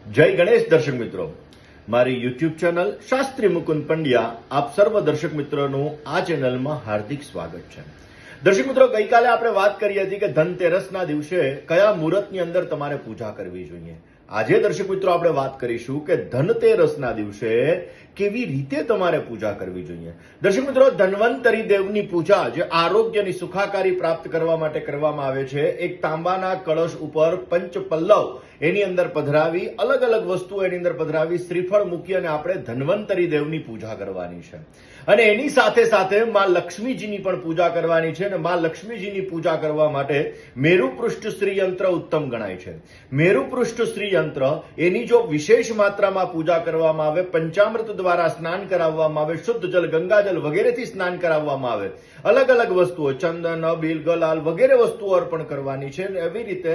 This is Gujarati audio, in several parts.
જય ગણેશ દર્શક મિત્રો, મારી યુટ્યુબ ચેનલ શાસ્ત્રી મુકુંદ પંડ્યા આપ સર્વ દર્શક મિત્રોનું આ ચેનલમાં હાર્દિક સ્વાગત છે। દર્શક મિત્રો, ગઈકાલે આપણે વાત કરી હતી કે ધનતેરસના દિવસે કયા મુહૂર્તની અંદર તમારે પૂજા કરવી જોઈએ। આજે દર્શક મિત્રો આપણે વાત કરીશું કે ધનતેરસના દિવસે કેવી રીતે તમારે પૂજા કરવી જોઈએ। દર્શક મિત્રો, ધન્વંતરી દેવની પૂજા જે આરોગ્યની સુખાકારી પ્રાપ્ત કરવા માટે કરવામાં આવે છે, એક તાંબાના કળશ ઉપર પંચપલ્લવ એની અંદર પધરાવી, અલગ અલગ વસ્તુઓ એની અંદર પધરાવી, શ્રીફળ મૂકી અને આપણે ધન્વંતરી દેવની પૂજા કરવાની છે। અને એની સાથે સાથે માં લક્ષ્મીજીની પણ પૂજા કરવાની છે। અને માં લક્ષ્મીજીની પૂજા કરવા માટે મેરુ પૃષ્ઠ શ્રી યંત્ર ઉત્તમ ગણાય છે। મેરુ પૃષ્ઠ શ્રી યંત્ર એની જો વિશેષ માત્રામાં પૂજા કરવામાં આવે, પંચામૃત દ્વારા સ્નાન કરાવવામાં આવે, શુદ્ધ જલ ગંગાજલ વગેરેથી સ્નાન કરાવવામાં આવે, અલગ અલગ વસ્તુઓ ચંદન, બિલ, ગલાલ વગેરે વસ્તુઓ અર્પણ કરવાની છે। એવી રીતે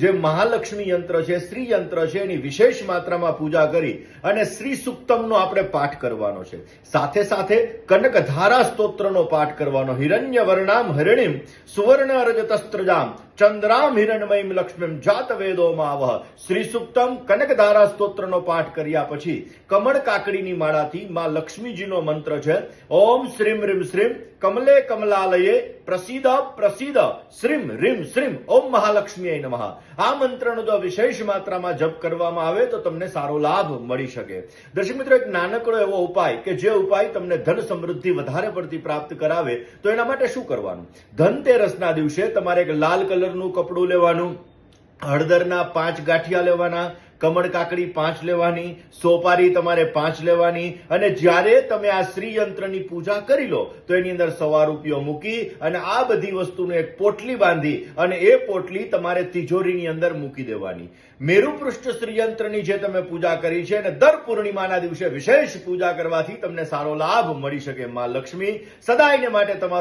જે મહાલક્ષ્મી યંત્ર છે, શ્રી યંત્ર છે, એની વિશેષ માત્રામાં પૂજા કરી અને શ્રી સુક્તમનો આપણે પાઠ કરવાનો છે। સાથે સાથે કનકધારા સ્તોત્રનો પાઠ કરવાનો। હિરણ્ય વર્ણામ હરિણીમ સુવર્ણ રજતસ્ત્રજામ ચંદ્રામ હિરણમયમ લક્ષ્મીમ જાત વેદોમાં આવહ શ્રી સુક્તમ કનકધારા સ્તોત્રનો પાઠ કર્યા પછી કમળ કાકડીની માળાથી માં લક્ષ્મીજીનો મંત્ર છે, ઓમ શ્રીમ રીમ શ્રીમ કમલે કમલાલયે પ્રસીદ પ્રસીદ શ્રીમ રીમ શ્રીમ ઓમ મહાલક્ષ્મીએ નમઃ। આ મંત્રનો જો વિશેષ માત્રામાં જપ કરવામાં આવે તો તમને સારો લાભ મળી શકે। દર્શક મિત્રો, એક નાનકડો એવો ઉપાય કે જે ઉપાય તમને ધન સમૃદ્ધિ વધારે પડતી પ્રાપ્ત કરાવે, તો એના માટે શું કરવાનું? ધનતેરસના દિવસે તમારે એક લાલ કલરનું કપડું લેવાનું, હળદરના 5 ગાંઠિયા લેવાના, કમળ કાકડી 5 લેવાની, સોપારી તમારે 5 લેવાની, અને જ્યારે તમે આ શ્રી યંત્રની પૂજા કરી લો તો એની અંદર ₹1 મૂકી અને આ બધી વસ્તુને એક પોટલી બાંધી અને એ પોટલી તમારે તિજોરીની અંદર મૂકી દેવાની। મેરુ પૃષ્ઠ શ્રી યંત્રની જે તમે પૂજા કરી છે અને દર પૂર્ણિમાના દિવસે વિશેષ પૂજા કરવાથી તમને સારો લાભ મળી શકે। માં લક્ષ્મી સદાયને માટે તમારું